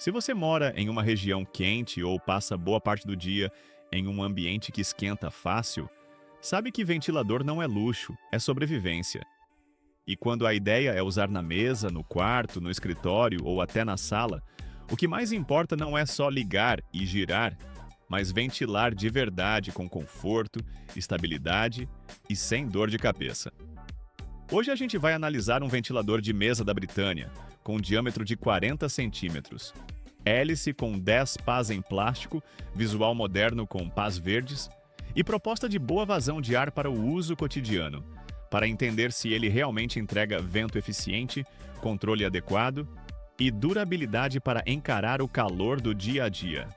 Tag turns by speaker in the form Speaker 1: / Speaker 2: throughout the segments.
Speaker 1: Se você mora em uma região quente ou passa boa parte do dia em um ambiente que esquenta fácil, sabe que ventilador não é luxo, é sobrevivência. E quando a ideia é usar na mesa, no quarto, no escritório ou até na sala, o que mais importa não é só ligar e girar, mas ventilar de verdade com conforto, estabilidade e sem dor de cabeça. Hoje a gente vai analisar um ventilador de mesa da Britânia, com diâmetro de 40 centímetros. Hélice com 10 pás em plástico, visual moderno com pás verdes e proposta de boa vazão de ar para o uso cotidiano, para entender se ele realmente entrega vento eficiente, controle adequado e durabilidade para encarar o calor do dia a dia.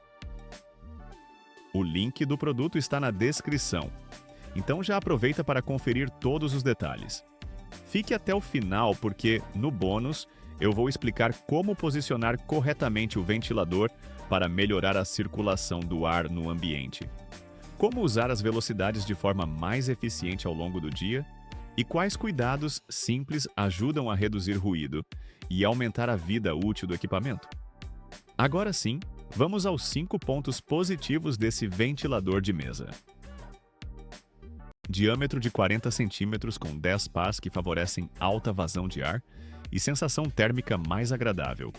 Speaker 1: O link do produto está na descrição, então já aproveita para conferir todos os detalhes. Fique até o final porque, no bônus, eu vou explicar como posicionar corretamente o ventilador para melhorar a circulação do ar no ambiente, como usar as velocidades de forma mais eficiente ao longo do dia e quais cuidados simples ajudam a reduzir ruído e aumentar a vida útil do equipamento. Agora sim, vamos aos 5 pontos positivos desse ventilador de mesa. Diâmetro de 40 centímetros com 10 pás que favorecem alta vazão de ar e sensação térmica mais agradável.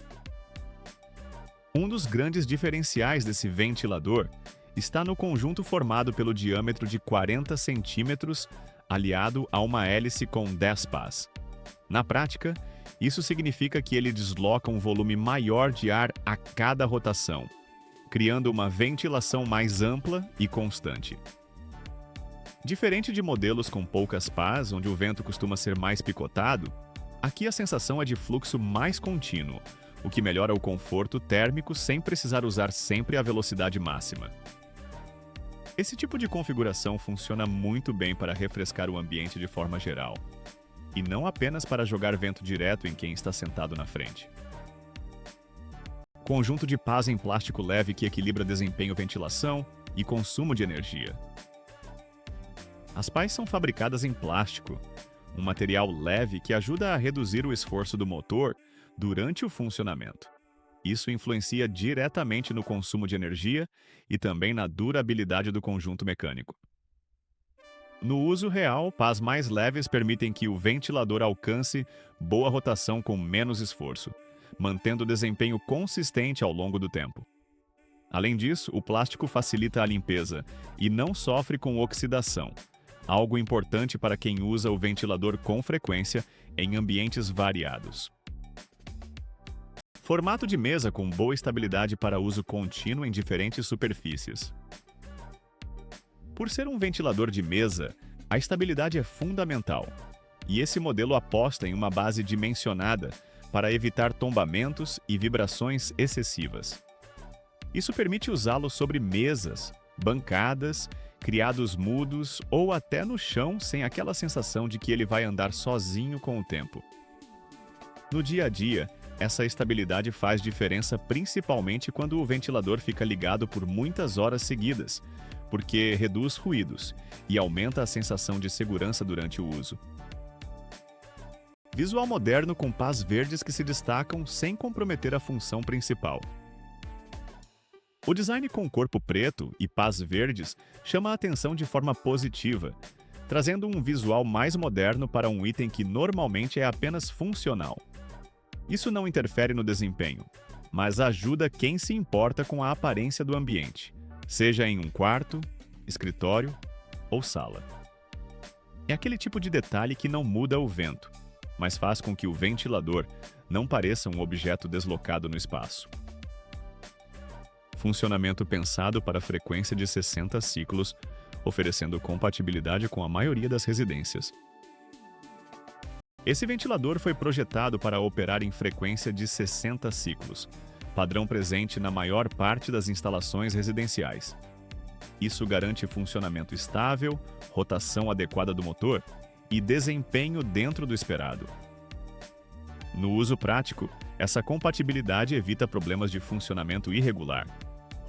Speaker 1: Um dos grandes diferenciais desse ventilador está no conjunto formado pelo diâmetro de 40 centímetros aliado a uma hélice com 10 pás. Na prática, isso significa que ele desloca um volume maior de ar a cada rotação, criando uma ventilação mais ampla e constante. Diferente de modelos com poucas pás, onde o vento costuma ser mais picotado, aqui a sensação é de fluxo mais contínuo, o que melhora o conforto térmico sem precisar usar sempre a velocidade máxima. Esse tipo de configuração funciona muito bem para refrescar o ambiente de forma geral, e não apenas para jogar vento direto em quem está sentado na frente. Conjunto de pás em plástico leve que equilibra desempenho, ventilação e consumo de energia. As pás são fabricadas em plástico, um material leve que ajuda a reduzir o esforço do motor durante o funcionamento. Isso influencia diretamente no consumo de energia e também na durabilidade do conjunto mecânico. No uso real, pás mais leves permitem que o ventilador alcance boa rotação com menos esforço, mantendo o desempenho consistente ao longo do tempo. Além disso, o plástico facilita a limpeza e não sofre com oxidação, algo importante para quem usa o ventilador com frequência em ambientes variados. Formato de mesa com boa estabilidade para uso contínuo em diferentes superfícies. Por ser um ventilador de mesa, a estabilidade é fundamental, e esse modelo aposta em uma base dimensionada para evitar tombamentos e vibrações excessivas. Isso permite usá-lo sobre mesas, bancadas, criados mudos ou até no chão sem aquela sensação de que ele vai andar sozinho com o tempo. No dia a dia, essa estabilidade faz diferença principalmente quando o ventilador fica ligado por muitas horas seguidas, porque reduz ruídos e aumenta a sensação de segurança durante o uso. Visual moderno com pás verdes que se destacam sem comprometer a função principal. O design com corpo preto e pás verdes chama a atenção de forma positiva, trazendo um visual mais moderno para um item que normalmente é apenas funcional. Isso não interfere no desempenho, mas ajuda quem se importa com a aparência do ambiente, seja em um quarto, escritório ou sala. É aquele tipo de detalhe que não muda o vento, mas faz com que o ventilador não pareça um objeto deslocado no espaço. Funcionamento pensado para frequência de 60 ciclos, oferecendo compatibilidade com a maioria das residências. Esse ventilador foi projetado para operar em frequência de 60 ciclos, padrão presente na maior parte das instalações residenciais. Isso garante funcionamento estável, rotação adequada do motor e desempenho dentro do esperado. No uso prático, essa compatibilidade evita problemas de funcionamento irregular,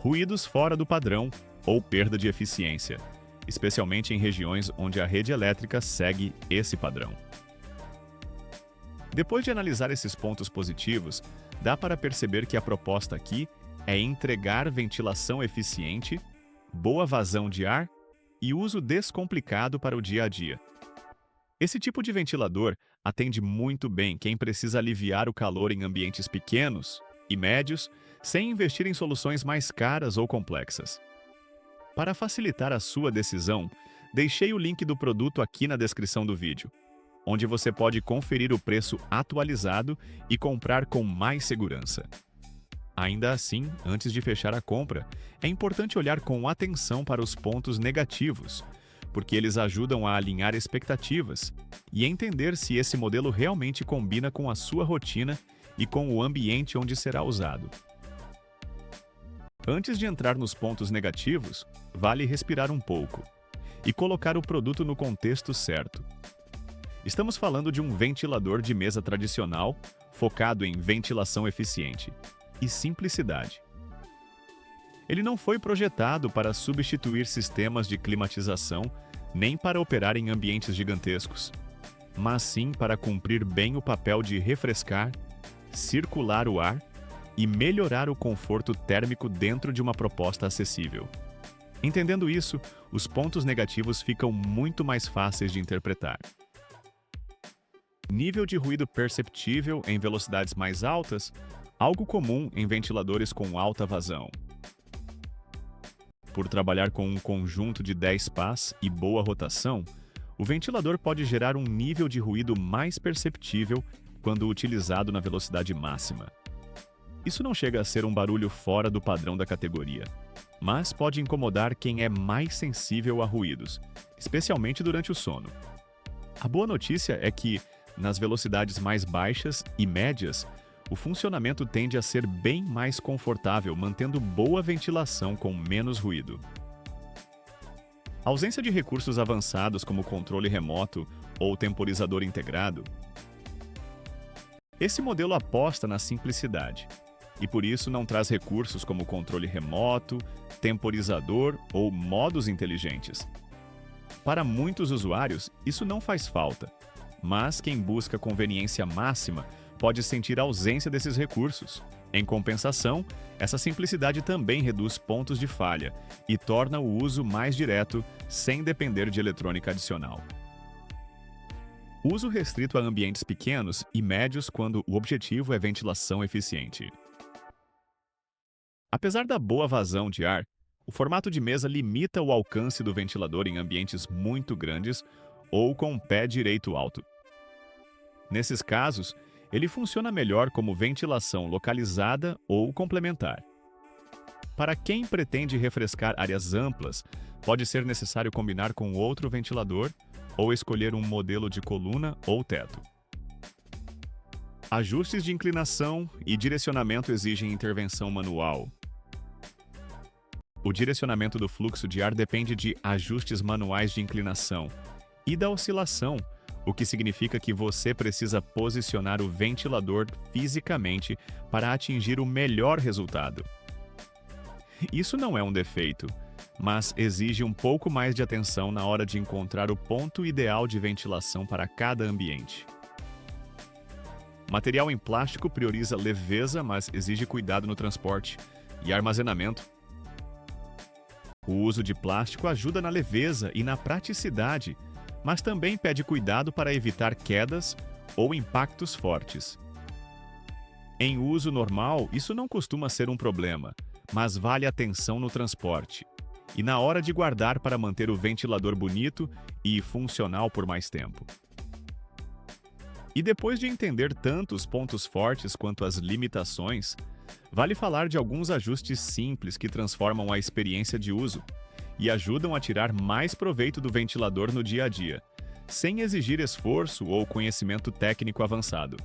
Speaker 1: ruídos fora do padrão ou perda de eficiência, especialmente em regiões onde a rede elétrica segue esse padrão. Depois de analisar esses pontos positivos, dá para perceber que a proposta aqui é entregar ventilação eficiente, boa vazão de ar e uso descomplicado para o dia a dia. Esse tipo de ventilador atende muito bem quem precisa aliviar o calor em ambientes pequenos e médios, sem investir em soluções mais caras ou complexas. Para facilitar a sua decisão, deixei o link do produto aqui na descrição do vídeo, onde você pode conferir o preço atualizado e comprar com mais segurança. Ainda assim, antes de fechar a compra, é importante olhar com atenção para os pontos negativos, porque eles ajudam a alinhar expectativas e entender se esse modelo realmente combina com a sua rotina e com o ambiente onde será usado. Antes de entrar nos pontos negativos, vale respirar um pouco e colocar o produto no contexto certo. Estamos falando de um ventilador de mesa tradicional, focado em ventilação eficiente e simplicidade. Ele não foi projetado para substituir sistemas de climatização nem para operar em ambientes gigantescos, mas sim para cumprir bem o papel de refrescar, circular o ar e melhorar o conforto térmico dentro de uma proposta acessível. Entendendo isso, os pontos negativos ficam muito mais fáceis de interpretar. Nível de ruído perceptível em velocidades mais altas, algo comum em ventiladores com alta vazão. Por trabalhar com um conjunto de 10 pás e boa rotação, o ventilador pode gerar um nível de ruído mais perceptível quando utilizado na velocidade máxima. Isso não chega a ser um barulho fora do padrão da categoria, mas pode incomodar quem é mais sensível a ruídos, especialmente durante o sono. A boa notícia é que, nas velocidades mais baixas e médias, o funcionamento tende a ser bem mais confortável, mantendo boa ventilação com menos ruído. A ausência de recursos avançados como controle remoto ou temporizador integrado. Esse modelo aposta na simplicidade e por isso não traz recursos como controle remoto, temporizador ou modos inteligentes. Para muitos usuários, isso não faz falta, mas quem busca conveniência máxima pode sentir a ausência desses recursos. Em compensação, essa simplicidade também reduz pontos de falha e torna o uso mais direto, sem depender de eletrônica adicional. Uso restrito a ambientes pequenos e médios quando o objetivo é ventilação eficiente. Apesar da boa vazão de ar, o formato de mesa limita o alcance do ventilador em ambientes muito grandes ou com pé direito alto. Nesses casos, ele funciona melhor como ventilação localizada ou complementar. Para quem pretende refrescar áreas amplas, pode ser necessário combinar com outro ventilador ou escolher um modelo de coluna ou teto. Ajustes de inclinação e direcionamento exigem intervenção manual. O direcionamento do fluxo de ar depende de ajustes manuais de inclinação e da oscilação, o que significa que você precisa posicionar o ventilador fisicamente para atingir o melhor resultado. Isso não é um defeito, mas exige um pouco mais de atenção na hora de encontrar o ponto ideal de ventilação para cada ambiente. Material em plástico prioriza leveza, mas exige cuidado no transporte e armazenamento. O uso de plástico ajuda na leveza e na praticidade, mas também pede cuidado para evitar quedas ou impactos fortes. Em uso normal, isso não costuma ser um problema, mas vale atenção no transporte e na hora de guardar para manter o ventilador bonito e funcional por mais tempo. E depois de entender tanto os pontos fortes quanto as limitações, vale falar de alguns ajustes simples que transformam a experiência de uso e ajudam a tirar mais proveito do ventilador no dia a dia, sem exigir esforço ou conhecimento técnico avançado.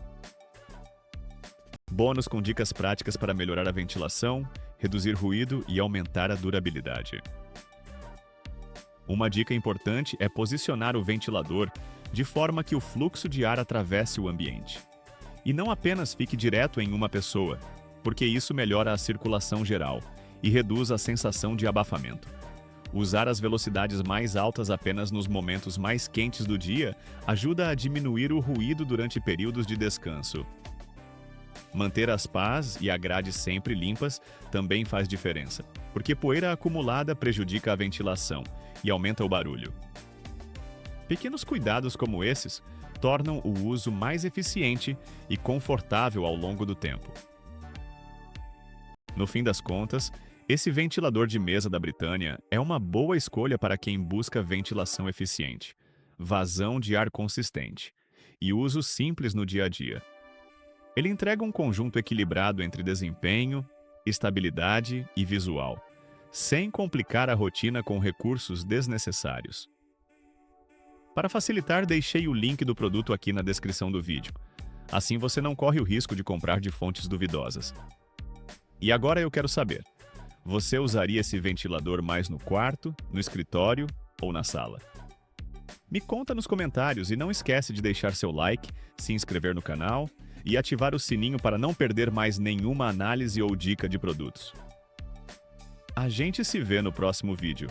Speaker 1: Bônus com dicas práticas para melhorar a ventilação, reduzir ruído e aumentar a durabilidade. Uma dica importante é posicionar o ventilador de forma que o fluxo de ar atravesse o ambiente. E não apenas fique direto em uma pessoa, porque isso melhora a circulação geral e reduz a sensação de abafamento. Usar as velocidades mais altas apenas nos momentos mais quentes do dia ajuda a diminuir o ruído durante períodos de descanso. Manter as pás e a grade sempre limpas também faz diferença, porque poeira acumulada prejudica a ventilação e aumenta o barulho. Pequenos cuidados como esses tornam o uso mais eficiente e confortável ao longo do tempo. No fim das contas, esse ventilador de mesa da Britânia é uma boa escolha para quem busca ventilação eficiente, vazão de ar consistente e uso simples no dia a dia. Ele entrega um conjunto equilibrado entre desempenho, estabilidade e visual, sem complicar a rotina com recursos desnecessários. Para facilitar, deixei o link do produto aqui na descrição do vídeo. Assim você não corre o risco de comprar de fontes duvidosas. E agora eu quero saber, você usaria esse ventilador mais no quarto, no escritório ou na sala? Me conta nos comentários e não esquece de deixar seu like, se inscrever no canal e ativar o sininho para não perder mais nenhuma análise ou dica de produtos. A gente se vê no próximo vídeo.